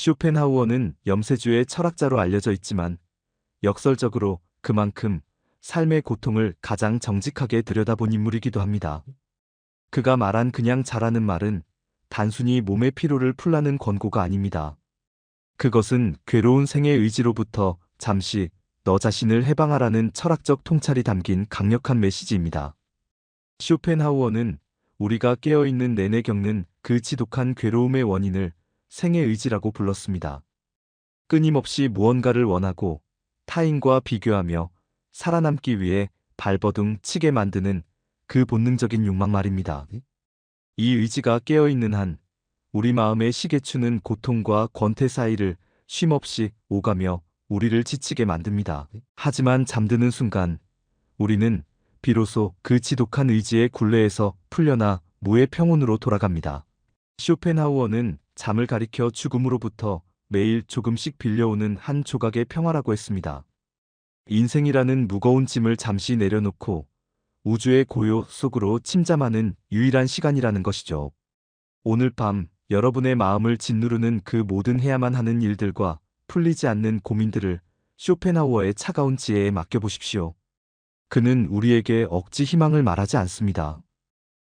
쇼펜하우어는 염세주의 철학자로 알려져 있지만 역설적으로 그만큼 삶의 고통을 가장 정직하게 들여다본 인물이기도 합니다. 그가 말한 그냥 자라는 말은 단순히 몸의 피로를 풀라는 권고가 아닙니다. 그것은 괴로운 생의 의지로부터 잠시 너 자신을 해방하라는 철학적 통찰이 담긴 강력한 메시지입니다. 쇼펜하우어는 우리가 깨어있는 내내 겪는 그 지독한 괴로움의 원인을 생의 의지라고 불렀습니다. 끊임없이 무언가를 원하고 타인과 비교하며 살아남기 위해 발버둥 치게 만드는 그 본능적인 욕망 말입니다. 이 의지가 깨어있는 한 우리 마음의 시계추는 고통과 권태 사이를 쉼없이 오가며 우리를 지치게 만듭니다. 하지만 잠드는 순간 우리는 비로소 그 지독한 의지의 굴레에서 풀려나 무의 평온으로 돌아갑니다. 쇼펜하우어는 잠을 가리켜 죽음으로부터 매일 조금씩 빌려오는 한 조각의 평화라고 했습니다. 인생이라는 무거운 짐을 잠시 내려놓고 우주의 고요 속으로 침잠하는 유일한 시간이라는 것이죠. 오늘 밤 여러분의 마음을 짓누르는 그 모든 해야만 하는 일들과 풀리지 않는 고민들을 쇼펜하우어의 차가운 지혜에 맡겨보십시오. 그는 우리에게 억지 희망을 말하지 않습니다.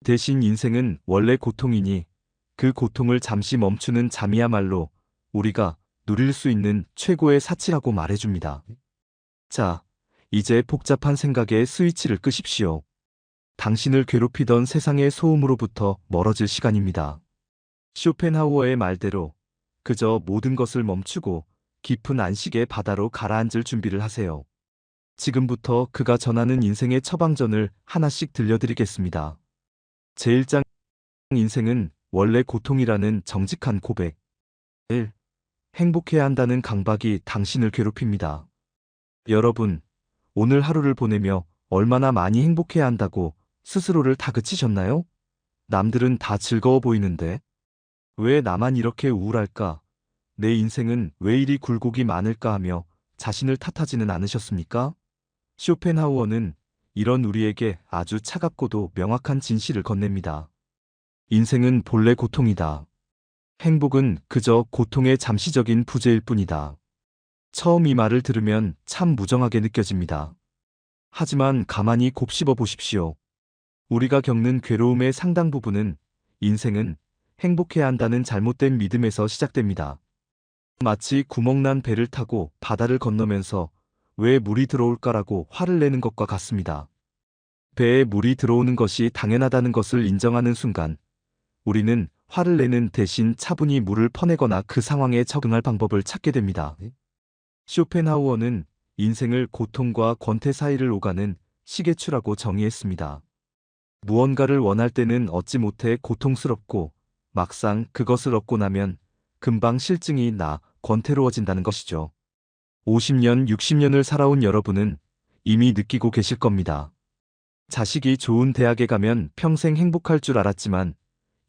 대신 인생은 원래 고통이니 그 고통을 잠시 멈추는 잠이야말로 우리가 누릴 수 있는 최고의 사치라고 말해줍니다. 자, 이제 복잡한 생각에 스위치를 끄십시오. 당신을 괴롭히던 세상의 소음으로부터 멀어질 시간입니다. 쇼펜하우어의 말대로 그저 모든 것을 멈추고 깊은 안식의 바다로 가라앉을 준비를 하세요. 지금부터 그가 전하는 인생의 처방전을 하나씩 들려드리겠습니다. 제1장 인생은 원래 고통이라는 정직한 고백. 1. 행복해야 한다는 강박이 당신을 괴롭힙니다. 여러분, 오늘 하루를 보내며 얼마나 많이 행복해야 한다고 스스로를 다그치셨나요? 남들은 다 즐거워 보이는데 왜 나만 이렇게 우울할까? 내 인생은 왜 이리 굴곡이 많을까 하며 자신을 탓하지는 않으셨습니까? 쇼펜하우어는 이런 우리에게 아주 차갑고도 명확한 진실을 건넵니다. 인생은 본래 고통이다. 행복은 그저 고통의 잠시적인 부재일 뿐이다. 처음 이 말을 들으면 참 무정하게 느껴집니다. 하지만 가만히 곱씹어 보십시오. 우리가 겪는 괴로움의 상당 부분은 인생은 행복해야 한다는 잘못된 믿음에서 시작됩니다. 마치 구멍난 배를 타고 바다를 건너면서 왜 물이 들어올까라고 화를 내는 것과 같습니다. 배에 물이 들어오는 것이 당연하다는 것을 인정하는 순간 우리는 화를 내는 대신 차분히 물을 퍼내거나 그 상황에 적응할 방법을 찾게 됩니다. 쇼펜하우어는 인생을 고통과 권태 사이를 오가는 시계추라고 정의했습니다. 무언가를 원할 때는 얻지 못해 고통스럽고 막상 그것을 얻고 나면 금방 실증이 나 권태로워진다는 것이죠. 50년, 60년을 살아온 여러분은 이미 느끼고 계실 겁니다. 자식이 좋은 대학에 가면 평생 행복할 줄 알았지만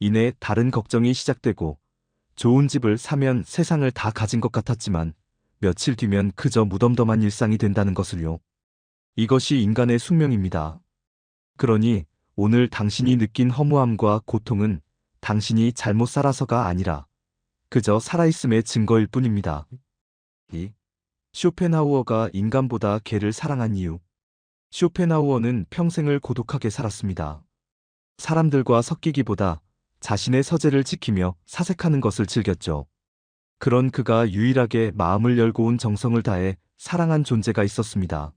이내 다른 걱정이 시작되고 좋은 집을 사면 세상을 다 가진 것 같았지만 며칠 뒤면 그저 무덤덤한 일상이 된다는 것을요. 이것이 인간의 숙명입니다. 그러니 오늘 당신이 느낀 허무함과 고통은 당신이 잘못 살아서가 아니라 그저 살아있음의 증거일 뿐입니다. 2. 쇼펜하우어가 인간보다 개를 사랑한 이유. 쇼펜하우어는 평생을 고독하게 살았습니다. 사람들과 섞이기보다 자신의 서재를 지키며 사색하는 것을 즐겼죠. 그런 그가 유일하게 마음을 열고 온 정성을 다해 사랑한 존재가 있었습니다.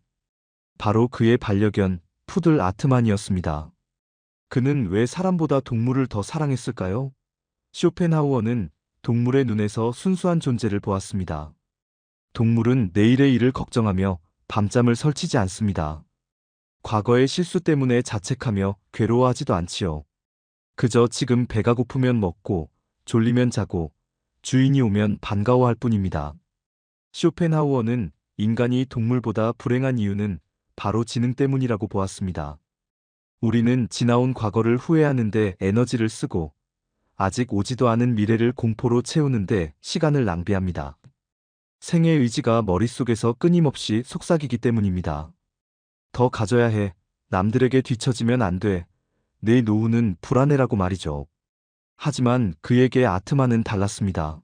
바로 그의 반려견 푸들 아트만이었습니다. 그는 왜 사람보다 동물을 더 사랑했을까요? 쇼펜하우어는 동물의 눈에서 순수한 존재를 보았습니다. 동물은 내일의 일을 걱정하며 밤잠을 설치지 않습니다. 과거의 실수 때문에 자책하며 괴로워하지도 않지요. 그저 지금 배가 고프면 먹고 졸리면 자고 주인이 오면 반가워할 뿐입니다. 쇼펜하우어는 인간이 동물보다 불행한 이유는 바로 지능 때문이라고 보았습니다. 우리는 지나온 과거를 후회하는데 에너지를 쓰고 아직 오지도 않은 미래를 공포로 채우는데 시간을 낭비합니다. 생의 의지가 머릿속에서 끊임없이 속삭이기 때문입니다. 더 가져야 해. 남들에게 뒤처지면 안 돼. 내 노후는 불안해라고 말이죠. 하지만 그에게 아트만은 달랐습니다.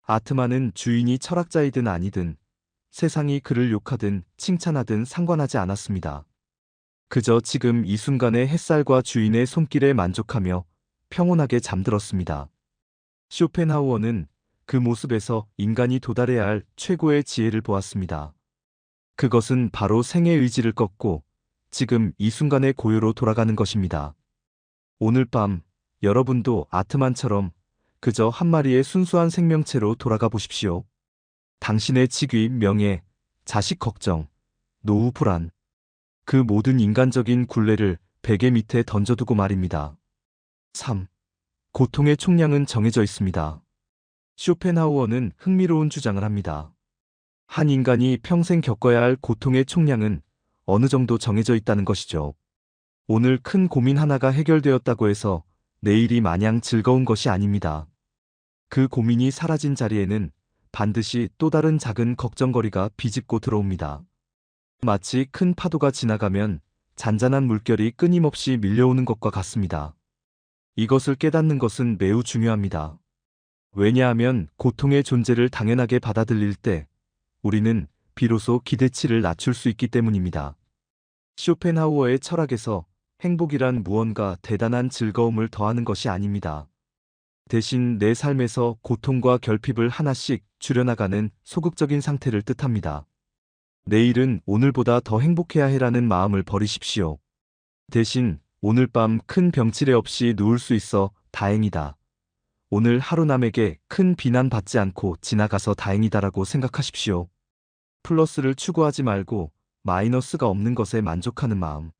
아트만은 주인이 철학자이든 아니든 세상이 그를 욕하든 칭찬하든 상관하지 않았습니다. 그저 지금 이 순간의 햇살과 주인의 손길에 만족하며 평온하게 잠들었습니다. 쇼펜하우어는 그 모습에서 인간이 도달해야 할 최고의 지혜를 보았습니다. 그것은 바로 생의 의지를 꺾고 지금 이 순간의 고요로 돌아가는 것입니다. 오늘 밤 여러분도 아트만처럼 그저 한 마리의 순수한 생명체로 돌아가 보십시오. 당신의 직위, 명예, 자식 걱정, 노후 불안, 그 모든 인간적인 굴레를 베개 밑에 던져두고 말입니다. 3. 고통의 총량은 정해져 있습니다. 쇼펜하우어는 흥미로운 주장을 합니다. 한 인간이 평생 겪어야 할 고통의 총량은 어느 정도 정해져 있다는 것이죠. 오늘 큰 고민 하나가 해결되었다고 해서 내일이 마냥 즐거운 것이 아닙니다. 그 고민이 사라진 자리에는 반드시 또 다른 작은 걱정거리가 비집고 들어옵니다. 마치 큰 파도가 지나가면 잔잔한 물결이 끊임없이 밀려오는 것과 같습니다. 이것을 깨닫는 것은 매우 중요합니다. 왜냐하면 고통의 존재를 당연하게 받아들일 때 우리는 비로소 기대치를 낮출 수 있기 때문입니다. 쇼펜하우어의 철학에서 행복이란 무언가 대단한 즐거움을 더하는 것이 아닙니다. 대신 내 삶에서 고통과 결핍을 하나씩 줄여나가는 소극적인 상태를 뜻합니다. 내일은 오늘보다 더 행복해야 해라는 마음을 버리십시오. 대신 오늘 밤 큰 병치레 없이 누울 수 있어 다행이다. 오늘 하루 남에게 큰 비난받지 않고 지나가서 다행이다라고 생각하십시오. 플러스를 추구하지 말고 마이너스가 없는 것에 만족하는 마음.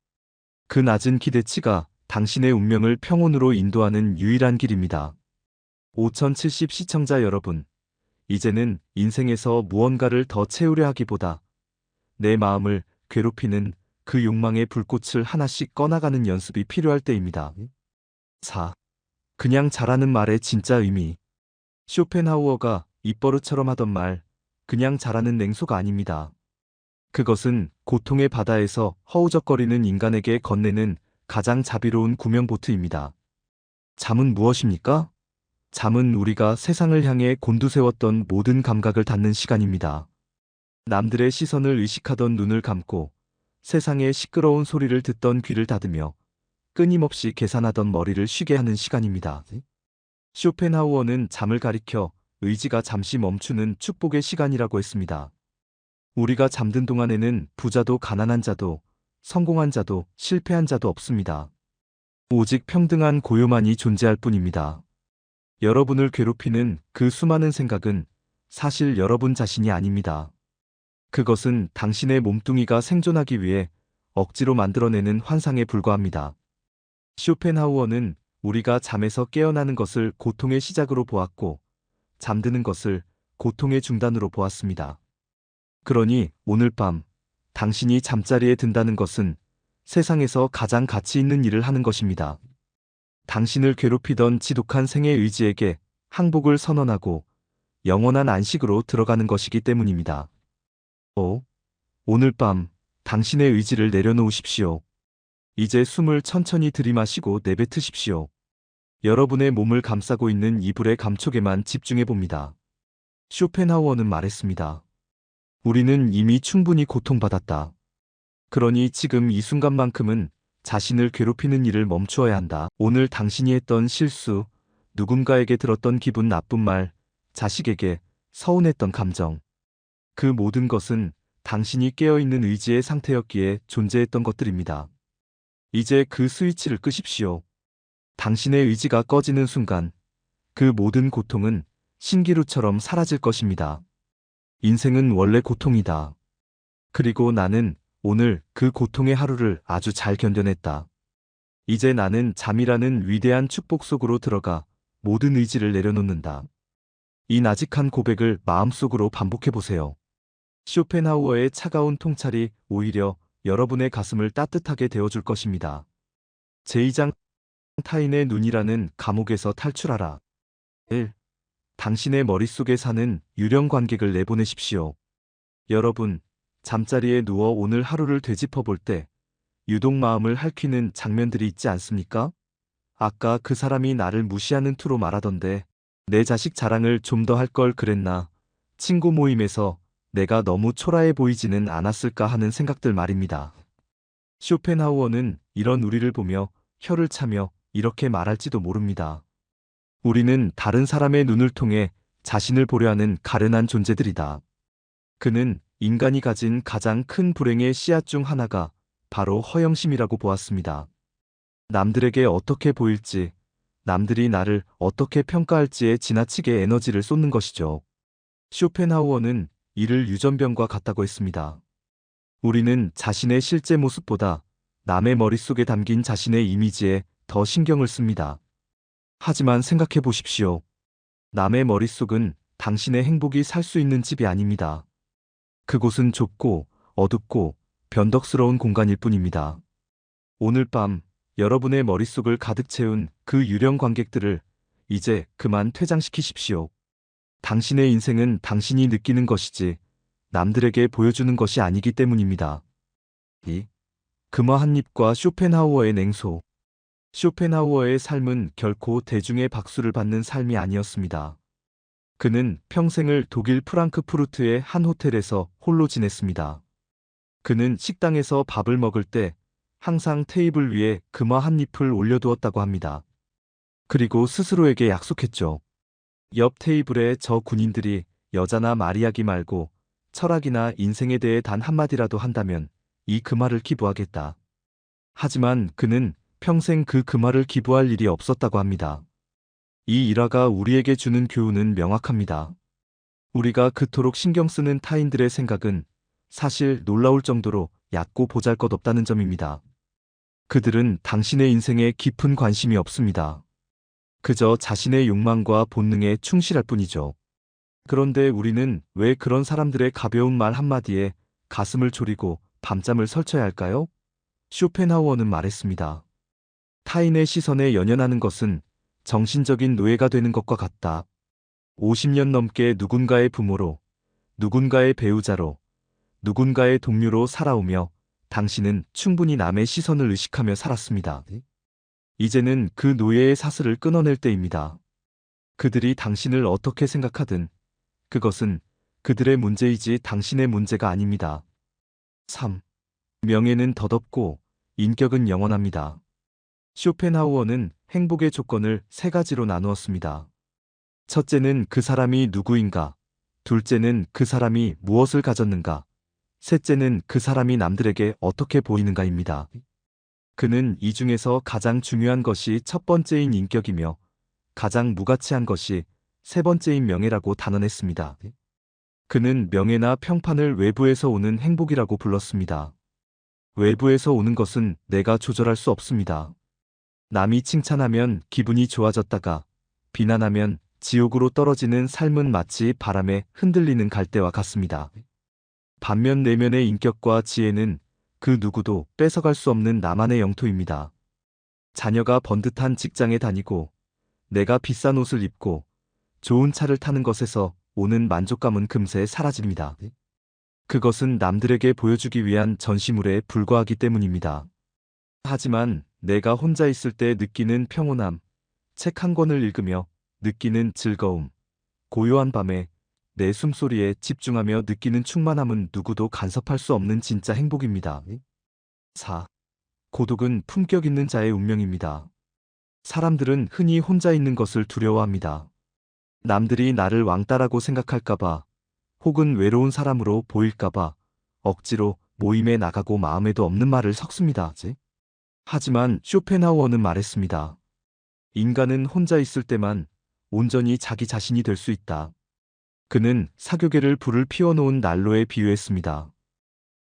그 낮은 기대치가 당신의 운명을 평온으로 인도하는 유일한 길입니다. 5070 시청자 여러분, 이제는 인생에서 무언가를 더 채우려 하기보다 내 마음을 괴롭히는 그 욕망의 불꽃을 하나씩 꺼나가는 연습이 필요할 때입니다. 4. 그냥 잘하는 말의 진짜 의미. 쇼펜하우어가 입버릇처럼 하던 말, 그냥 잘하는 냉소가 아닙니다. 그것은 고통의 바다에서 허우적거리는 인간에게 건네는 가장 자비로운 구명보트입니다. 잠은 무엇입니까? 잠은 우리가 세상을 향해 곤두세웠던 모든 감각을 닫는 시간입니다. 남들의 시선을 의식하던 눈을 감고 세상의 시끄러운 소리를 듣던 귀를 닫으며 끊임없이 계산하던 머리를 쉬게 하는 시간입니다. 쇼펜하우어는 잠을 가리켜 의지가 잠시 멈추는 축복의 시간이라고 했습니다. 우리가 잠든 동안에는 부자도 가난한 자도 성공한 자도 실패한 자도 없습니다. 오직 평등한 고요만이 존재할 뿐입니다. 여러분을 괴롭히는 그 수많은 생각은 사실 여러분 자신이 아닙니다. 그것은 당신의 몸뚱이가 생존하기 위해 억지로 만들어내는 환상에 불과합니다. 쇼펜하우어는 우리가 잠에서 깨어나는 것을 고통의 시작으로 보았고 잠드는 것을 고통의 중단으로 보았습니다. 그러니 오늘 밤 당신이 잠자리에 든다는 것은 세상에서 가장 가치 있는 일을 하는 것입니다. 당신을 괴롭히던 지독한 생의 의지에게 항복을 선언하고 영원한 안식으로 들어가는 것이기 때문입니다. 오늘 밤 당신의 의지를 내려놓으십시오. 이제 숨을 천천히 들이마시고 내뱉으십시오. 여러분의 몸을 감싸고 있는 이불의 감촉에만 집중해 봅니다. 쇼펜하우어는 말했습니다. 우리는 이미 충분히 고통받았다. 그러니 지금 이 순간만큼은 자신을 괴롭히는 일을 멈추어야 한다. 오늘 당신이 했던 실수, 누군가에게 들었던 기분 나쁜 말, 자식에게 서운했던 감정. 그 모든 것은 당신이 깨어있는 의지의 상태였기에 존재했던 것들입니다. 이제 그 스위치를 끄십시오. 당신의 의지가 꺼지는 순간 그 모든 고통은 신기루처럼 사라질 것입니다. 인생은 원래 고통이다. 그리고 나는 오늘 그 고통의 하루를 아주 잘 견뎌냈다. 이제 나는 잠이라는 위대한 축복 속으로 들어가 모든 의지를 내려놓는다. 이 나직한 고백을 마음속으로 반복해보세요. 쇼펜하우어의 차가운 통찰이 오히려 여러분의 가슴을 따뜻하게 데워줄 것입니다. 제2장 타인의 눈이라는 감옥에서 탈출하라. 1. 당신의 머릿속에 사는 유령 관객을 내보내십시오. 여러분, 잠자리에 누워 오늘 하루를 되짚어 볼 때 유독 마음을 핥히는 장면들이 있지 않습니까? 아까 그 사람이 나를 무시하는 투로 말하던데 내 자식 자랑을 좀 더 할 걸 그랬나. 친구 모임에서 내가 너무 초라해 보이지는 않았을까 하는 생각들 말입니다. 쇼펜하우어는 이런 우리를 보며 혀를 차며 이렇게 말할지도 모릅니다. 우리는 다른 사람의 눈을 통해 자신을 보려 하는 가련한 존재들이다. 그는 인간이 가진 가장 큰 불행의 씨앗 중 하나가 바로 허영심이라고 보았습니다. 남들에게 어떻게 보일지, 남들이 나를 어떻게 평가할지에 지나치게 에너지를 쏟는 것이죠. 쇼펜하우어는 이를 유전병과 같다고 했습니다. 우리는 자신의 실제 모습보다 남의 머릿속에 담긴 자신의 이미지에 더 신경을 씁니다. 하지만 생각해 보십시오. 남의 머릿속은 당신의 행복이 살 수 있는 집이 아닙니다. 그곳은 좁고 어둡고 변덕스러운 공간일 뿐입니다. 오늘 밤 여러분의 머릿속을 가득 채운 그 유령 관객들을 이제 그만 퇴장시키십시오. 당신의 인생은 당신이 느끼는 것이지 남들에게 보여주는 것이 아니기 때문입니다. 금화 한 입과 쇼펜하우어의 냉소. 쇼펜하우어의 삶은 결코 대중의 박수를 받는 삶이 아니었습니다. 그는 평생을 독일 프랑크푸르트의 한 호텔에서 홀로 지냈습니다. 그는 식당에서 밥을 먹을 때 항상 테이블 위에 금화 한 잎을 올려두었다고 합니다. 그리고 스스로에게 약속했죠. 옆 테이블에 저 군인들이 여자나 말이야기 말고 철학이나 인생에 대해 단 한마디라도 한다면 이 금화를 기부하겠다. 하지만 그는 평생 그 금화를 기부할 일이 없었다고 합니다. 이 일화가 우리에게 주는 교훈은 명확합니다. 우리가 그토록 신경 쓰는 타인들의 생각은 사실 놀라울 정도로 얕고 보잘것없다는 점입니다. 그들은 당신의 인생에 깊은 관심이 없습니다. 그저 자신의 욕망과 본능에 충실할 뿐이죠. 그런데 우리는 왜 그런 사람들의 가벼운 말 한마디에 가슴을 졸이고 밤잠을 설쳐야 할까요? 쇼펜하우어는 말했습니다. 타인의 시선에 연연하는 것은 정신적인 노예가 되는 것과 같다. 50년 넘게 누군가의 부모로, 누군가의 배우자로, 누군가의 동료로 살아오며 당신은 충분히 남의 시선을 의식하며 살았습니다. 이제는 그 노예의 사슬을 끊어낼 때입니다. 그들이 당신을 어떻게 생각하든 그것은 그들의 문제이지 당신의 문제가 아닙니다. 3. 명예는 덧없고 인격은 영원합니다. 쇼펜하우어는 행복의 조건을 세 가지로 나누었습니다. 첫째는 그 사람이 누구인가, 둘째는 그 사람이 무엇을 가졌는가, 셋째는 그 사람이 남들에게 어떻게 보이는가입니다. 그는 이 중에서 가장 중요한 것이 첫 번째인 인격이며 가장 무가치한 것이 세 번째인 명예라고 단언했습니다. 그는 명예나 평판을 외부에서 오는 행복이라고 불렀습니다. 외부에서 오는 것은 내가 조절할 수 없습니다. 남이 칭찬하면 기분이 좋아졌다가 비난하면 지옥으로 떨어지는 삶은 마치 바람에 흔들리는 갈대와 같습니다. 반면 내면의 인격과 지혜는 그 누구도 뺏어갈 수 없는 나만의 영토입니다. 자녀가 번듯한 직장에 다니고 내가 비싼 옷을 입고 좋은 차를 타는 것에서 오는 만족감은 금세 사라집니다. 그것은 남들에게 보여주기 위한 전시물에 불과하기 때문입니다. 하지만 내가 혼자 있을 때 느끼는 평온함, 책 한 권을 읽으며 느끼는 즐거움, 고요한 밤에 내 숨소리에 집중하며 느끼는 충만함은 누구도 간섭할 수 없는 진짜 행복입니다. 4. 고독은 품격 있는 자의 운명입니다. 사람들은 흔히 혼자 있는 것을 두려워합니다. 남들이 나를 왕따라고 생각할까봐, 혹은 외로운 사람으로 보일까봐 억지로 모임에 나가고 마음에도 없는 말을 섞습니다. 하지만 쇼펜하우어는 말했습니다. 인간은 혼자 있을 때만 온전히 자기 자신이 될 수 있다. 그는 사교계를 불을 피워놓은 난로에 비유했습니다.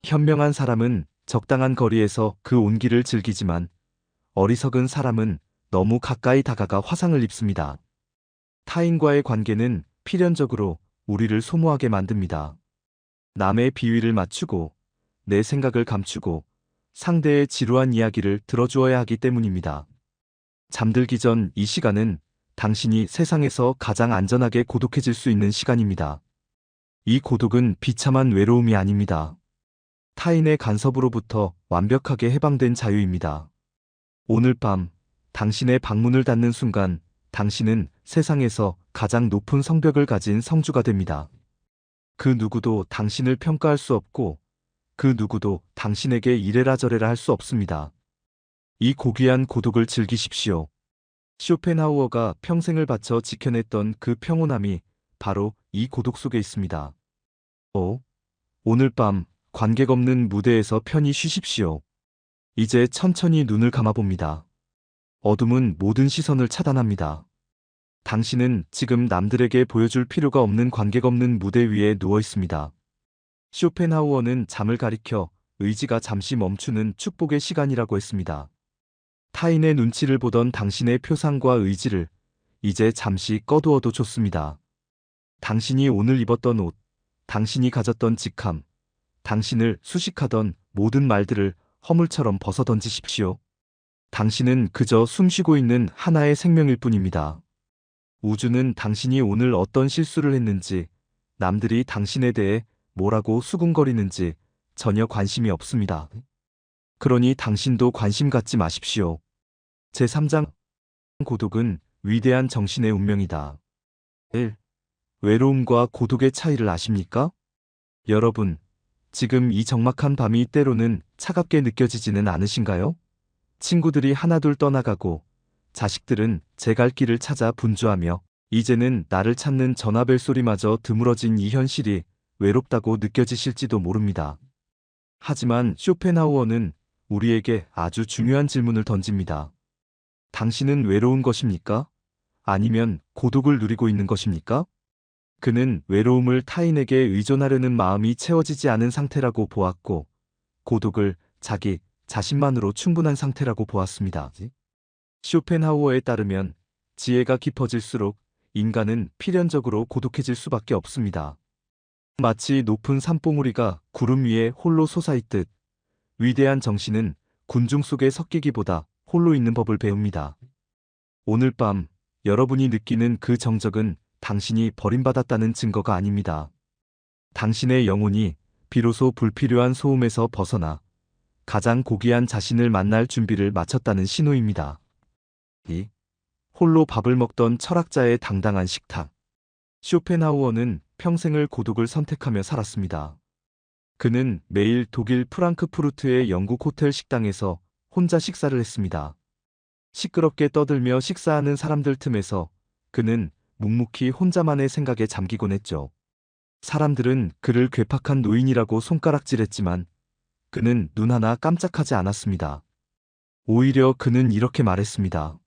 현명한 사람은 적당한 거리에서 그 온기를 즐기지만 어리석은 사람은 너무 가까이 다가가 화상을 입습니다. 타인과의 관계는 필연적으로 우리를 소모하게 만듭니다. 남의 비위를 맞추고 내 생각을 감추고 상대의 지루한 이야기를 들어주어야 하기 때문입니다. 잠들기 전 이 시간은 당신이 세상에서 가장 안전하게 고독해질 수 있는 시간입니다. 이 고독은 비참한 외로움이 아닙니다. 타인의 간섭으로부터 완벽하게 해방된 자유입니다. 오늘 밤 당신의 방문을 닫는 순간 당신은 세상에서 가장 높은 성벽을 가진 성주가 됩니다. 그 누구도 당신을 평가할 수 없고 그 누구도 당신에게 이래라 저래라 할 수 없습니다. 이 고귀한 고독을 즐기십시오. 쇼펜하우어가 평생을 바쳐 지켜냈던 그 평온함이 바로 이 고독 속에 있습니다. 오늘 밤 관객 없는 무대에서 편히 쉬십시오. 이제 천천히 눈을 감아봅니다. 어둠은 모든 시선을 차단합니다. 당신은 지금 남들에게 보여줄 필요가 없는 관객 없는 무대 위에 누워 있습니다. 쇼펜하우어는 잠을 가리켜 의지가 잠시 멈추는 축복의 시간이라고 했습니다. 타인의 눈치를 보던 당신의 표상과 의지를 이제 잠시 꺼두어도 좋습니다. 당신이 오늘 입었던 옷, 당신이 가졌던 직함, 당신을 수식하던 모든 말들을 허물처럼 벗어던지십시오. 당신은 그저 숨쉬고 있는 하나의 생명일 뿐입니다. 우주는 당신이 오늘 어떤 실수를 했는지, 남들이 당신에 대해 뭐라고 수군거리는지 전혀 관심이 없습니다. 그러니 당신도 관심 갖지 마십시오. 제3장 고독은 위대한 정신의 운명이다. 1. 외로움과 고독의 차이를 아십니까? 여러분, 지금 이 적막한 밤이 때로는 차갑게 느껴지지는 않으신가요? 친구들이 하나둘 떠나가고 자식들은 제 갈 길을 찾아 분주하며 이제는 나를 찾는 전화벨 소리마저 드물어진 이 현실이 외롭다고 느껴지실지도 모릅니다. 하지만 쇼펜하우어는 우리에게 아주 중요한 질문을 던집니다. 당신은 외로운 것입니까? 아니면 고독을 누리고 있는 것입니까? 그는 외로움을 타인에게 의존하려는 마음이 채워지지 않은 상태라고 보았고, 고독을 자기 자신만으로 충분한 상태라고 보았습니다. 쇼펜하우어에 따르면 지혜가 깊어질수록 인간은 필연적으로 고독해질 수밖에 없습니다. 마치 높은 산봉우리가 구름 위에 홀로 솟아있듯 위대한 정신은 군중 속에 섞이기보다 홀로 있는 법을 배웁니다. 오늘 밤 여러분이 느끼는 그 정적은 당신이 버림받았다는 증거가 아닙니다. 당신의 영혼이 비로소 불필요한 소음에서 벗어나 가장 고귀한 자신을 만날 준비를 마쳤다는 신호입니다. 2. 홀로 밥을 먹던 철학자의 당당한 식탁. 쇼펜하우어는 평생을 고독을 선택하며 살았습니다. 그는 매일 독일 프랑크푸르트의 영국 호텔 식당에서 혼자 식사를 했습니다. 시끄럽게 떠들며 식사하는 사람들 틈에서 그는 묵묵히 혼자만의 생각에 잠기곤 했죠. 사람들은 그를 괴팍한 노인이라고 손가락질했지만 그는 눈 하나 깜짝하지 않았습니다. 오히려 그는 이렇게 말했습니다.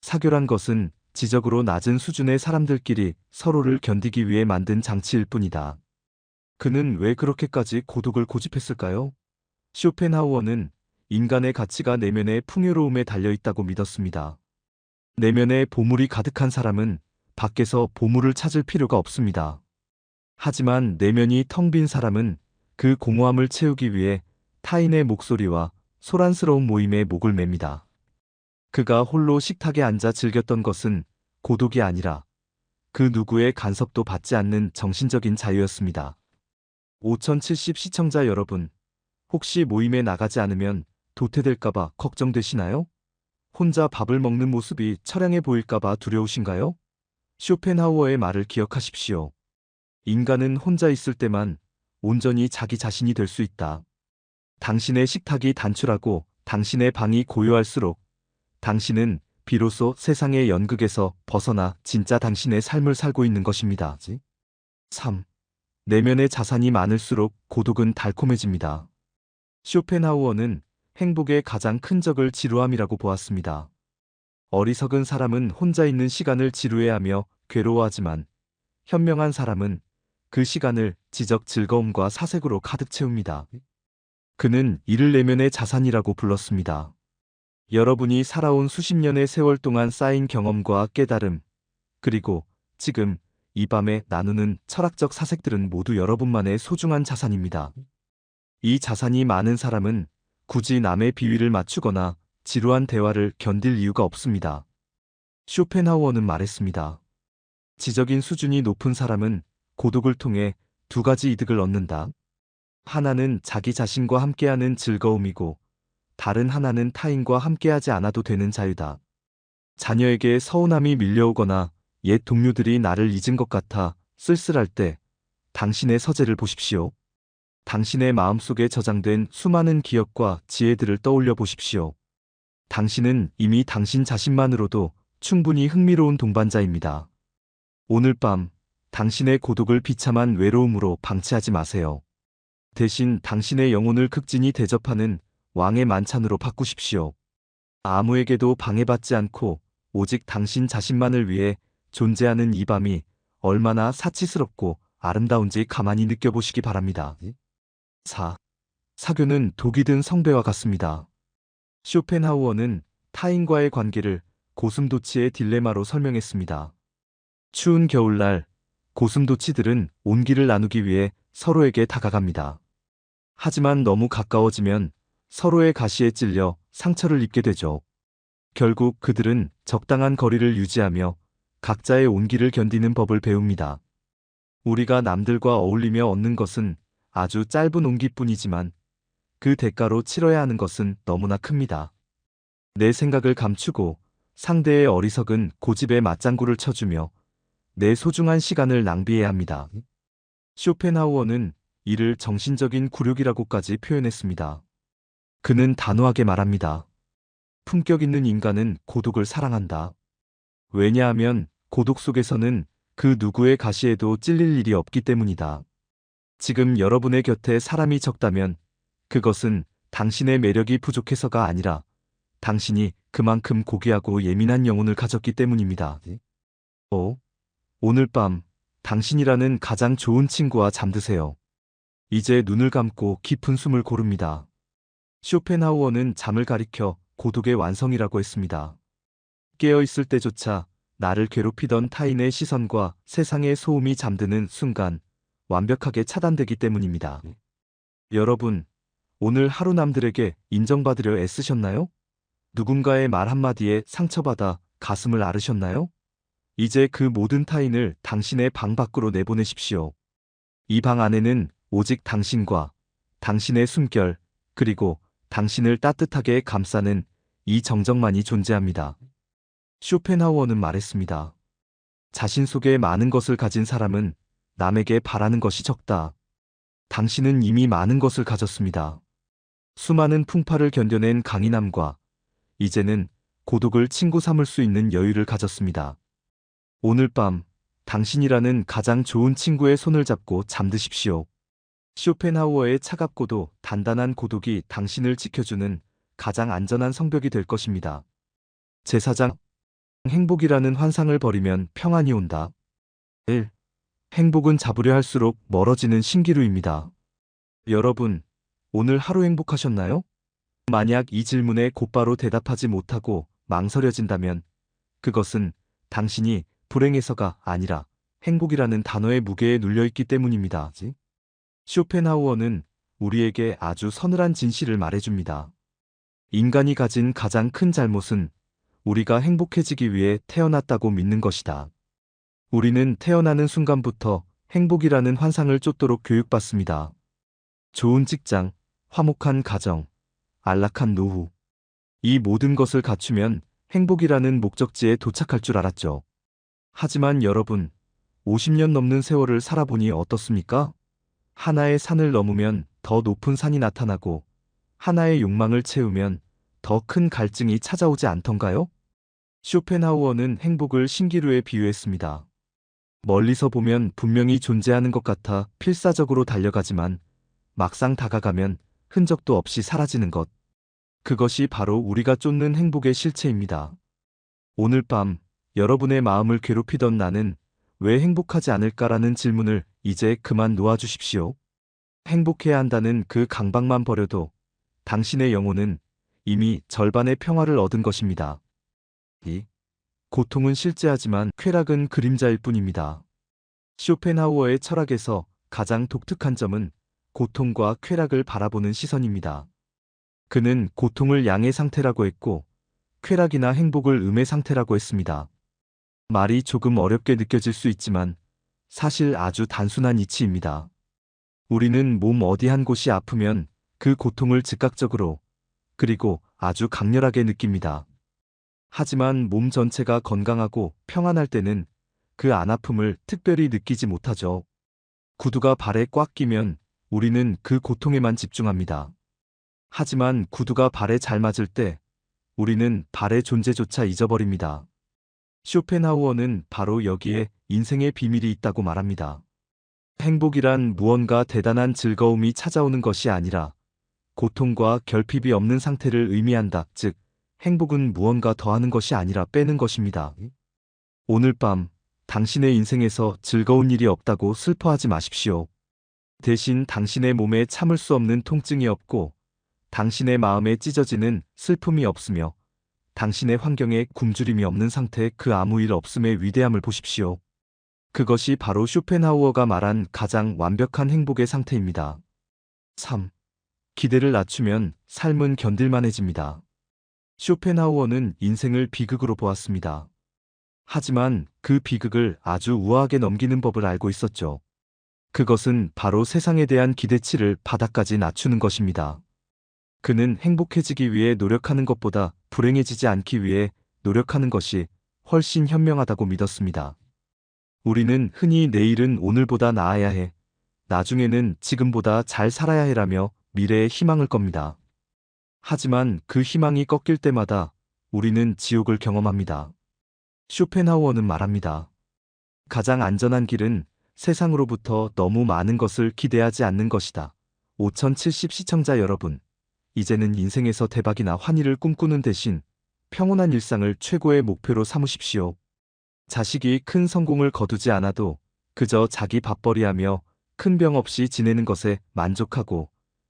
사교란 것은 지적으로 낮은 수준의 사람들끼리 서로를 견디기 위해 만든 장치일 뿐이다. 그는 왜 그렇게까지 고독을 고집했을까요? 쇼펜하우어는 인간의 가치가 내면의 풍요로움에 달려있다고 믿었습니다. 내면에 보물이 가득한 사람은 밖에서 보물을 찾을 필요가 없습니다. 하지만 내면이 텅 빈 사람은 그 공허함을 채우기 위해 타인의 목소리와 소란스러운 모임에 목을 맵니다. 그가 홀로 식탁에 앉아 즐겼던 것은 고독이 아니라 그 누구의 간섭도 받지 않는 정신적인 자유였습니다. 5070 시청자 여러분, 혹시 모임에 나가지 않으면 도태될까봐 걱정되시나요? 혼자 밥을 먹는 모습이 처량해 보일까봐 두려우신가요? 쇼펜하우어의 말을 기억하십시오. 인간은 혼자 있을 때만 온전히 자기 자신이 될 수 있다. 당신의 식탁이 단출하고 당신의 방이 고요할수록 당신은 비로소 세상의 연극에서 벗어나 진짜 당신의 삶을 살고 있는 것입니다. 3. 내면의 자산이 많을수록 고독은 달콤해집니다. 쇼펜하우어는 행복의 가장 큰 적을 지루함이라고 보았습니다. 어리석은 사람은 혼자 있는 시간을 지루해하며 괴로워하지만 현명한 사람은 그 시간을 지적 즐거움과 사색으로 가득 채웁니다. 그는 이를 내면의 자산이라고 불렀습니다. 여러분이 살아온 수십 년의 세월 동안 쌓인 경험과 깨달음, 그리고 지금 이 밤에 나누는 철학적 사색들은 모두 여러분만의 소중한 자산입니다. 이 자산이 많은 사람은 굳이 남의 비위를 맞추거나 지루한 대화를 견딜 이유가 없습니다. 쇼펜하우어는 말했습니다. 지적인 수준이 높은 사람은 고독을 통해 두 가지 이득을 얻는다. 하나는 자기 자신과 함께하는 즐거움이고 다른 하나는 타인과 함께하지 않아도 되는 자유다. 자녀에게 서운함이 밀려오거나 옛 동료들이 나를 잊은 것 같아 쓸쓸할 때 당신의 서재를 보십시오. 당신의 마음속에 저장된 수많은 기억과 지혜들을 떠올려 보십시오. 당신은 이미 당신 자신만으로도 충분히 흥미로운 동반자입니다. 오늘 밤 당신의 고독을 비참한 외로움으로 방치하지 마세요. 대신 당신의 영혼을 극진히 대접하는 왕의 만찬으로 바꾸십시오. 아무에게도 방해받지 않고 오직 당신 자신만을 위해 존재하는 이 밤이 얼마나 사치스럽고 아름다운지 가만히 느껴보시기 바랍니다. 4. 사교는 독이 든 성배와 같습니다. 쇼펜하우어는 타인과의 관계를 고슴도치의 딜레마로 설명했습니다. 추운 겨울날 고슴도치들은 온기를 나누기 위해 서로에게 다가갑니다. 하지만 너무 가까워지면 서로의 가시에 찔려 상처를 입게 되죠. 결국 그들은 적당한 거리를 유지하며 각자의 온기를 견디는 법을 배웁니다. 우리가 남들과 어울리며 얻는 것은 아주 짧은 온기뿐이지만 그 대가로 치러야 하는 것은 너무나 큽니다. 내 생각을 감추고 상대의 어리석은 고집에 맞장구를 쳐주며 내 소중한 시간을 낭비해야 합니다. 쇼펜하우어는 이를 정신적인 굴욕이라고까지 표현했습니다. 그는 단호하게 말합니다. 품격 있는 인간은 고독을 사랑한다. 왜냐하면 고독 속에서는 그 누구의 가시에도 찔릴 일이 없기 때문이다. 지금 여러분의 곁에 사람이 적다면 그것은 당신의 매력이 부족해서가 아니라 당신이 그만큼 고귀하고 예민한 영혼을 가졌기 때문입니다. 오늘 밤 당신이라는 가장 좋은 친구와 잠드세요. 이제 눈을 감고 깊은 숨을 고릅니다. 쇼펜하우어는 잠을 가리켜 고독의 완성이라고 했습니다. 깨어있을 때조차 나를 괴롭히던 타인의 시선과 세상의 소음이 잠드는 순간 완벽하게 차단되기 때문입니다. 여러분, 오늘 하루 남들에게 인정받으려 애쓰셨나요? 누군가의 말 한마디에 상처받아 가슴을 앓으셨나요? 이제 그 모든 타인을 당신의 방 밖으로 내보내십시오. 이 방 안에는 오직 당신과 당신의 숨결, 그리고 당신을 따뜻하게 감싸는 이 정적만이 존재합니다. 쇼펜하우어는 말했습니다. 자신 속에 많은 것을 가진 사람은 남에게 바라는 것이 적다. 당신은 이미 많은 것을 가졌습니다. 수많은 풍파를 견뎌낸 강인함과 이제는 고독을 친구 삼을 수 있는 여유를 가졌습니다. 오늘 밤 당신이라는 가장 좋은 친구의 손을 잡고 잠드십시오. 쇼펜하우어의 차갑고도 단단한 고독이 당신을 지켜주는 가장 안전한 성벽이 될 것입니다. 제4장 행복이라는 환상을 버리면 평안이 온다. 1. 행복은 잡으려 할수록 멀어지는 신기루입니다. 여러분, 오늘 하루 행복하셨나요? 만약 이 질문에 곧바로 대답하지 못하고 망설여진다면 그것은 당신이 불행해서가 아니라 행복이라는 단어의 무게에 눌려있기 때문입니다. 쇼펜하우어는 우리에게 아주 서늘한 진실을 말해줍니다. 인간이 가진 가장 큰 잘못은 우리가 행복해지기 위해 태어났다고 믿는 것이다. 우리는 태어나는 순간부터 행복이라는 환상을 쫓도록 교육받습니다. 좋은 직장, 화목한 가정, 안락한 노후. 이 모든 것을 갖추면 행복이라는 목적지에 도착할 줄 알았죠. 하지만 여러분, 50년 넘는 세월을 살아보니 어떻습니까? 하나의 산을 넘으면 더 높은 산이 나타나고 하나의 욕망을 채우면 더 큰 갈증이 찾아오지 않던가요? 쇼펜하우어는 행복을 신기루에 비유했습니다. 멀리서 보면 분명히 존재하는 것 같아 필사적으로 달려가지만 막상 다가가면 흔적도 없이 사라지는 것. 그것이 바로 우리가 쫓는 행복의 실체입니다. 오늘 밤 여러분의 마음을 괴롭히던 나는 왜 행복하지 않을까라는 질문을 이제 그만 놓아주십시오. 행복해야 한다는 그 강박만 버려도 당신의 영혼은 이미 절반의 평화를 얻은 것입니다. 이 고통은 실제하지만 쾌락은 그림자일 뿐입니다. 쇼펜하우어의 철학에서 가장 독특한 점은 고통과 쾌락을 바라보는 시선입니다. 그는 고통을 양의 상태라고 했고 쾌락이나 행복을 음의 상태라고 했습니다. 말이 조금 어렵게 느껴질 수 있지만 사실 아주 단순한 이치입니다. 우리는 몸 어디 한 곳이 아프면 그 고통을 즉각적으로 그리고 아주 강렬하게 느낍니다. 하지만 몸 전체가 건강하고 평안할 때는 그 안 아픔을 특별히 느끼지 못하죠. 구두가 발에 꽉 끼면 우리는 그 고통에만 집중합니다. 하지만 구두가 발에 잘 맞을 때 우리는 발의 존재조차 잊어버립니다. 쇼펜하우어는 바로 여기에 인생의 비밀이 있다고 말합니다. 행복이란 무언가 대단한 즐거움이 찾아오는 것이 아니라 고통과 결핍이 없는 상태를 의미한다. 즉, 행복은 무언가 더하는 것이 아니라 빼는 것입니다. 오늘 밤 당신의 인생에서 즐거운 일이 없다고 슬퍼하지 마십시오. 대신 당신의 몸에 참을 수 없는 통증이 없고 당신의 마음에 찢어지는 슬픔이 없으며 당신의 환경에 굶주림이 없는 상태의 그 아무 일 없음의 위대함을 보십시오. 그것이 바로 쇼펜하우어가 말한 가장 완벽한 행복의 상태입니다. 3. 기대를 낮추면 삶은 견딜만해집니다. 쇼펜하우어는 인생을 비극으로 보았습니다. 하지만 그 비극을 아주 우아하게 넘기는 법을 알고 있었죠. 그것은 바로 세상에 대한 기대치를 바닥까지 낮추는 것입니다. 그는 행복해지기 위해 노력하는 것보다 불행해지지 않기 위해 노력하는 것이 훨씬 현명하다고 믿었습니다. 우리는 흔히 내일은 오늘보다 나아야 해, 나중에는 지금보다 잘 살아야 해라며 미래에 희망을 겁니다. 하지만 그 희망이 꺾일 때마다 우리는 지옥을 경험합니다. 쇼펜하우어는 말합니다. 가장 안전한 길은 세상으로부터 너무 많은 것을 기대하지 않는 것이다. 5070 시청자 여러분, 이제는 인생에서 대박이나 환희를 꿈꾸는 대신 평온한 일상을 최고의 목표로 삼으십시오. 자식이 큰 성공을 거두지 않아도 그저 자기 밥벌이하며 큰 병 없이 지내는 것에 만족하고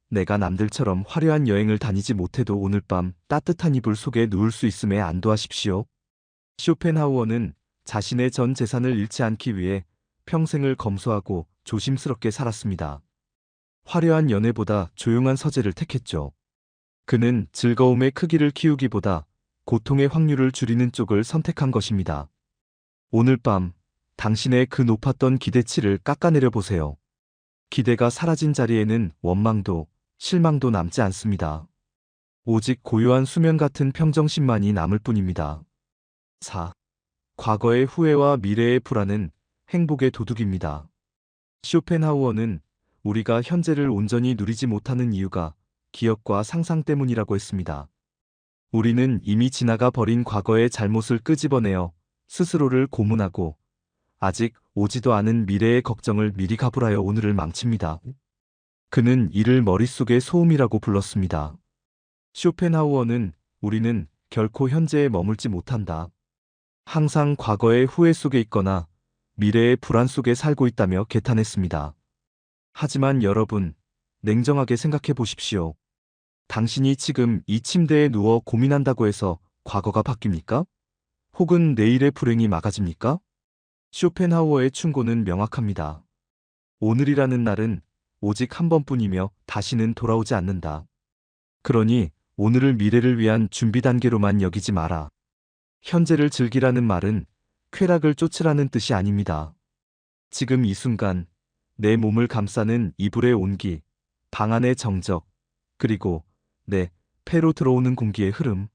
내가 남들처럼 화려한 여행을 다니지 못해도 오늘 밤 따뜻한 이불 속에 누울 수 있음에 안도하십시오. 쇼펜하우어는 자신의 전 재산을 잃지 않기 위해 평생을 검소하고 조심스럽게 살았습니다. 화려한 연애보다 조용한 서재를 택했죠. 그는 즐거움의 크기를 키우기보다 고통의 확률을 줄이는 쪽을 선택한 것입니다. 오늘 밤 당신의 그 높았던 기대치를 깎아내려 보세요. 기대가 사라진 자리에는 원망도 실망도 남지 않습니다. 오직 고요한 수면 같은 평정심만이 남을 뿐입니다. 4. 과거의 후회와 미래의 불안은 행복의 도둑입니다. 쇼펜하우어는 우리가 현재를 온전히 누리지 못하는 이유가 기억과 상상 때문이라고 했습니다. 우리는 이미 지나가 버린 과거의 잘못을 끄집어내어 스스로를 고문하고 아직 오지도 않은 미래의 걱정을 미리 가불하여 오늘을 망칩니다. 그는 이를 머릿속의 소음이라고 불렀습니다. 쇼펜하우어는 우리는 결코 현재에 머물지 못한다. 항상 과거의 후회 속에 있거나 미래의 불안 속에 살고 있다며 개탄했습니다. 하지만 여러분, 냉정하게 생각해 보십시오. 당신이 지금 이 침대에 누워 고민한다고 해서 과거가 바뀝니까? 혹은 내일의 불행이 막아집니까? 쇼펜하우어의 충고는 명확합니다. 오늘이라는 날은 오직 한 번뿐이며 다시는 돌아오지 않는다. 그러니 오늘을 미래를 위한 준비 단계로만 여기지 마라. 현재를 즐기라는 말은 쾌락을 쫓으라는 뜻이 아닙니다. 지금 이 순간 내 몸을 감싸는 이불의 온기, 방 안의 정적, 그리고 내 폐로 들어오는 공기의 흐름,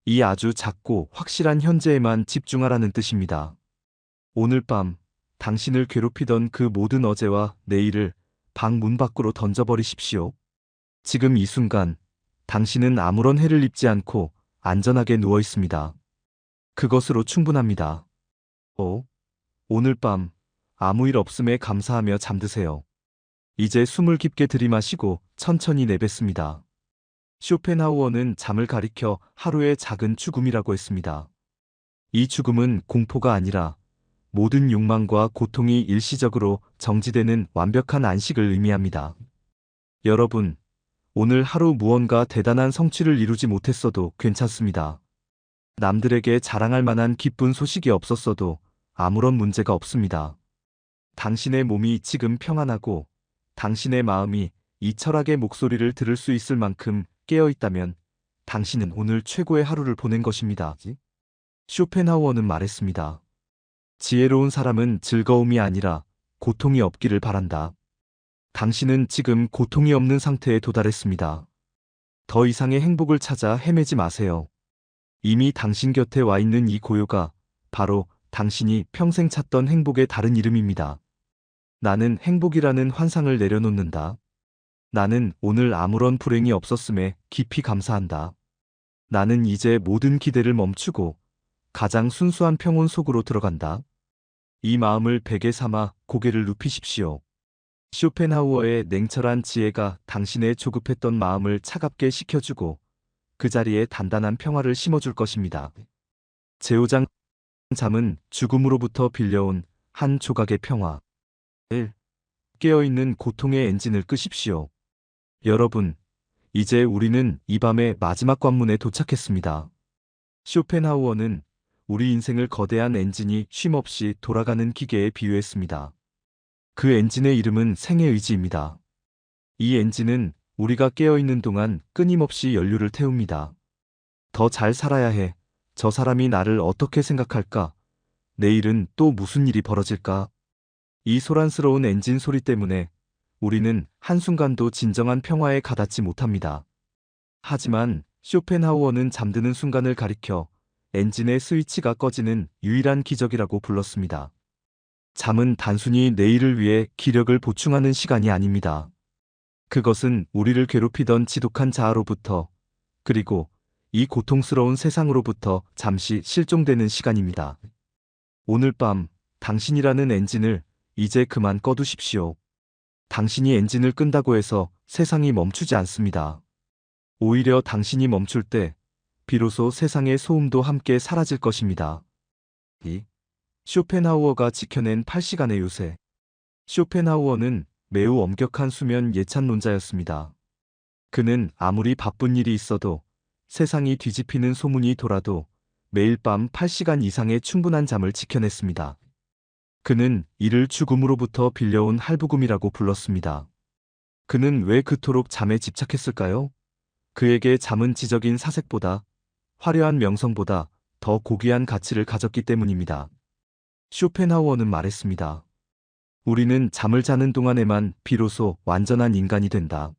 이 아주 작고 확실한 현재에만 집중하라는 뜻입니다. 오늘 밤 당신을 괴롭히던 그 모든 어제와 내일을 방 문 밖으로 던져버리십시오. 지금 이 순간 당신은 아무런 해를 입지 않고 안전하게 누워 있습니다. 그것으로 충분합니다. 오늘 밤 아무 일 없음에 감사하며 잠드세요. 이제 숨을 깊게 들이마시고 천천히 내뱉습니다. 쇼펜하우어는 잠을 가리켜 하루의 작은 죽음이라고 했습니다. 이 죽음은 공포가 아니라 모든 욕망과 고통이 일시적으로 정지되는 완벽한 안식을 의미합니다. 여러분, 오늘 하루 무언가 대단한 성취를 이루지 못했어도 괜찮습니다. 남들에게 자랑할 만한 기쁜 소식이 없었어도 아무런 문제가 없습니다. 당신의 몸이 지금 평안하고 당신의 마음이 이 철학의 목소리를 들을 수 있을 만큼 깨어 있다면 당신은 오늘 최고의 하루를 보낸 것입니다. 쇼펜하우어는 말했습니다. 지혜로운 사람은 즐거움이 아니라 고통이 없기를 바란다. 당신은 지금 고통이 없는 상태에 도달했습니다. 더 이상의 행복을 찾아 헤매지 마세요. 이미 당신 곁에 와 있는 이 고요가 바로 당신이 평생 찾던 행복의 다른 이름입니다. 나는 행복이라는 환상을 내려놓는다. 나는 오늘 아무런 불행이 없었음에 깊이 감사한다. 나는 이제 모든 기대를 멈추고 가장 순수한 평온 속으로 들어간다. 이 마음을 베개 삼아 고개를 눕히십시오. 쇼펜하우어의 냉철한 지혜가 당신의 조급했던 마음을 차갑게 식혀주고 그 자리에 단단한 평화를 심어줄 것입니다. 제오장 잠은 죽음으로부터 빌려온 한 조각의 평화. 1. 깨어있는 고통의 엔진을 끄십시오. 여러분, 이제 우리는 이 밤의 마지막 관문에 도착했습니다. 쇼펜하우어는 우리 인생을 거대한 엔진이 쉼없이 돌아가는 기계에 비유했습니다. 그 엔진의 이름은 생의 의지입니다. 이 엔진은 우리가 깨어있는 동안 끊임없이 연료를 태웁니다. 더 잘 살아야 해. 저 사람이 나를 어떻게 생각할까? 내일은 또 무슨 일이 벌어질까? 이 소란스러운 엔진 소리 때문에 우리는 한순간도 진정한 평화에 가닿지 못합니다. 하지만 쇼펜하우어는 잠드는 순간을 가리켜 엔진의 스위치가 꺼지는 유일한 기적이라고 불렀습니다. 잠은 단순히 내일을 위해 기력을 보충하는 시간이 아닙니다. 그것은 우리를 괴롭히던 지독한 자아로부터, 그리고 이 고통스러운 세상으로부터 잠시 실종되는 시간입니다. 오늘 밤 당신이라는 엔진을 이제 그만 꺼두십시오. 당신이 엔진을 끈다고 해서 세상이 멈추지 않습니다. 오히려 당신이 멈출 때 비로소 세상의 소음도 함께 사라질 것입니다. 2. 쇼펜하우어가 지켜낸 8시간의 요새. 쇼펜하우어는 매우 엄격한 수면 예찬론자였습니다. 그는 아무리 바쁜 일이 있어도 세상이 뒤집히는 소문이 돌아도 매일 밤 8시간 이상의 충분한 잠을 지켜냈습니다. 그는 이를 죽음으로부터 빌려온 할부금이라고 불렀습니다. 그는 왜 그토록 잠에 집착했을까요? 그에게 잠은 지적인 사색보다, 화려한 명성보다 더 고귀한 가치를 가졌기 때문입니다. 쇼펜하우어는 말했습니다. 우리는 잠을 자는 동안에만 비로소 완전한 인간이 된다.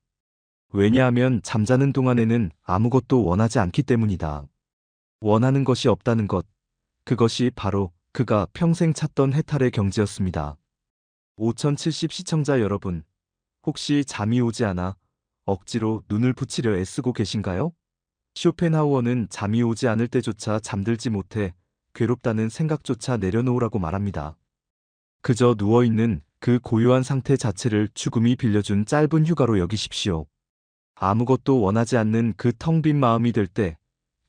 왜냐하면 잠자는 동안에는 아무것도 원하지 않기 때문이다. 원하는 것이 없다는 것, 그것이 바로 그가 평생 찾던 해탈의 경지였습니다. 5070 시청자 여러분, 혹시 잠이 오지 않아 억지로 눈을 붙이려 애쓰고 계신가요? 쇼펜하우어는 잠이 오지 않을 때조차 잠들지 못해 괴롭다는 생각조차 내려놓으라고 말합니다. 그저 누워있는 그 고요한 상태 자체를 죽음이 빌려준 짧은 휴가로 여기십시오. 아무것도 원하지 않는 그 텅 빈 마음이 될 때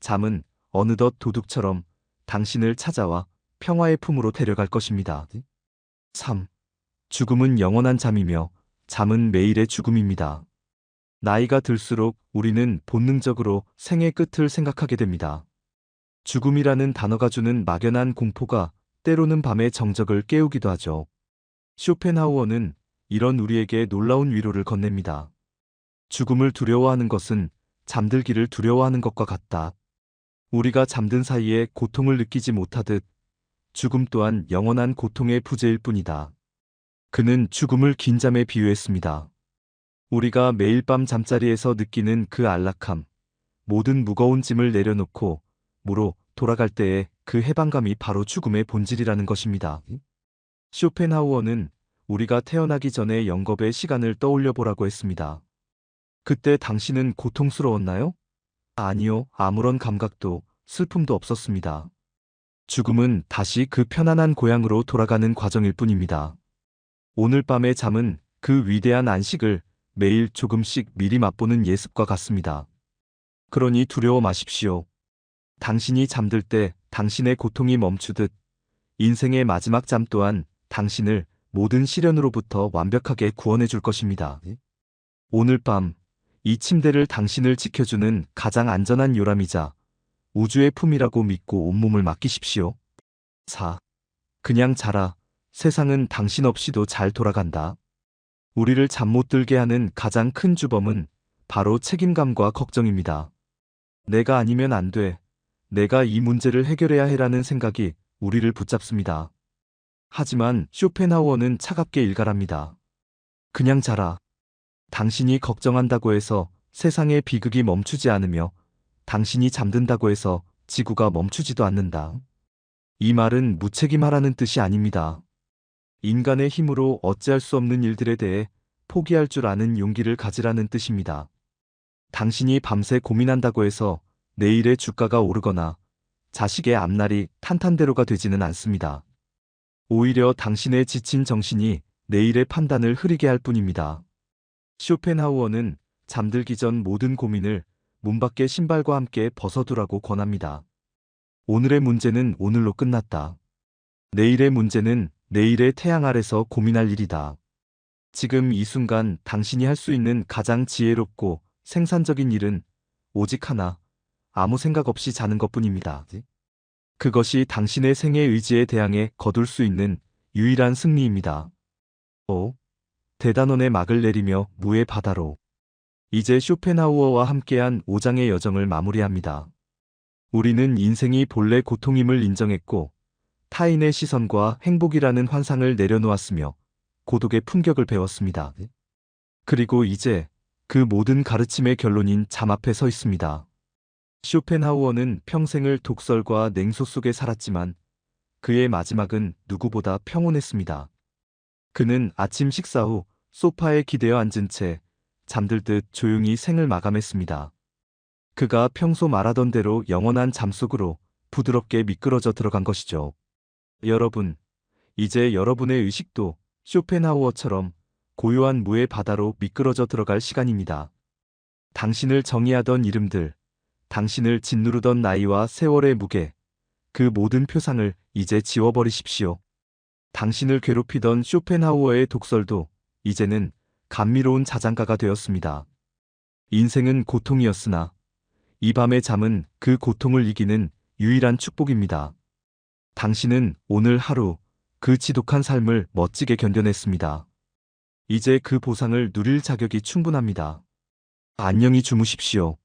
잠은 어느덧 도둑처럼 당신을 찾아와 평화의 품으로 데려갈 것입니다. 3. 죽음은 영원한 잠이며 잠은 매일의 죽음입니다. 나이가 들수록 우리는 본능적으로 생의 끝을 생각하게 됩니다. 죽음이라는 단어가 주는 막연한 공포가 때로는 밤의 정적을 깨우기도 하죠. 쇼펜하우어는 이런 우리에게 놀라운 위로를 건넵니다. 죽음을 두려워하는 것은 잠들기를 두려워하는 것과 같다. 우리가 잠든 사이에 고통을 느끼지 못하듯 죽음 또한 영원한 고통의 부재일 뿐이다. 그는 죽음을 긴 잠에 비유했습니다. 우리가 매일 밤 잠자리에서 느끼는 그 안락함, 모든 무거운 짐을 내려놓고 무로 돌아갈 때의 그 해방감이 바로 죽음의 본질이라는 것입니다. 쇼펜하우어는 우리가 태어나기 전에 영겁의 시간을 떠올려 보라고 했습니다. 그때 당신은 고통스러웠나요? 아니요, 아무런 감각도 슬픔도 없었습니다. 죽음은 다시 그 편안한 고향으로 돌아가는 과정일 뿐입니다. 오늘 밤의 잠은 그 위대한 안식을 매일 조금씩 미리 맛보는 예습과 같습니다. 그러니 두려워 마십시오. 당신이 잠들 때 당신의 고통이 멈추듯 인생의 마지막 잠 또한 당신을 모든 시련으로부터 완벽하게 구원해 줄 것입니다. 오늘 밤 이 침대를 당신을 지켜주는 가장 안전한 요람이자 우주의 품이라고 믿고 온몸을 맡기십시오. 4. 그냥 자라. 세상은 당신 없이도 잘 돌아간다. 우리를 잠 못 들게 하는 가장 큰 주범은 바로 책임감과 걱정입니다. 내가 아니면 안 돼. 내가 이 문제를 해결해야 해라는 생각이 우리를 붙잡습니다. 하지만 쇼펜하우어는 차갑게 일갈합니다. 그냥 자라. 당신이 걱정한다고 해서 세상의 비극이 멈추지 않으며 당신이 잠든다고 해서 지구가 멈추지도 않는다. 이 말은 무책임하라는 뜻이 아닙니다. 인간의 힘으로 어찌할 수 없는 일들에 대해 포기할 줄 아는 용기를 가지라는 뜻입니다. 당신이 밤새 고민한다고 해서 내일의 주가가 오르거나 자식의 앞날이 탄탄대로가 되지는 않습니다. 오히려 당신의 지친 정신이 내일의 판단을 흐리게 할 뿐입니다. 쇼펜하우어는 잠들기 전 모든 고민을 문 밖의 신발과 함께 벗어두라고 권합니다. 오늘의 문제는 오늘로 끝났다. 내일의 문제는 내일의 태양 아래서 고민할 일이다. 지금 이 순간 당신이 할 수 있는 가장 지혜롭고 생산적인 일은 오직 하나, 아무 생각 없이 자는 것뿐입니다. 그것이 당신의 생의 의지에 대항해 거둘 수 있는 유일한 승리입니다. 대단원의 막을 내리며 무의 바다로. 이제 쇼펜하우어와 함께한 5장의 여정을 마무리합니다. 우리는 인생이 본래 고통임을 인정했고 타인의 시선과 행복이라는 환상을 내려놓았으며 고독의 품격을 배웠습니다. 그리고 이제 그 모든 가르침의 결론인 잠 앞에 서 있습니다. 쇼펜하우어는 평생을 독설과 냉소 속에 살았지만 그의 마지막은 누구보다 평온했습니다. 그는 아침 식사 후 소파에 기대어 앉은 채 잠들듯 조용히 생을 마감했습니다. 그가 평소 말하던 대로 영원한 잠속으로 부드럽게 미끄러져 들어간 것이죠. 여러분, 이제 여러분의 의식도 쇼펜하우어처럼 고요한 무의 바다로 미끄러져 들어갈 시간입니다. 당신을 정의하던 이름들, 당신을 짓누르던 나이와 세월의 무게, 그 모든 표상을 이제 지워버리십시오. 당신을 괴롭히던 쇼펜하우어의 독설도 이제는 감미로운 자장가가 되었습니다. 인생은 고통이었으나 이 밤의 잠은 그 고통을 이기는 유일한 축복입니다. 당신은 오늘 하루 그 지독한 삶을 멋지게 견뎌냈습니다. 이제 그 보상을 누릴 자격이 충분합니다. 안녕히 주무십시오.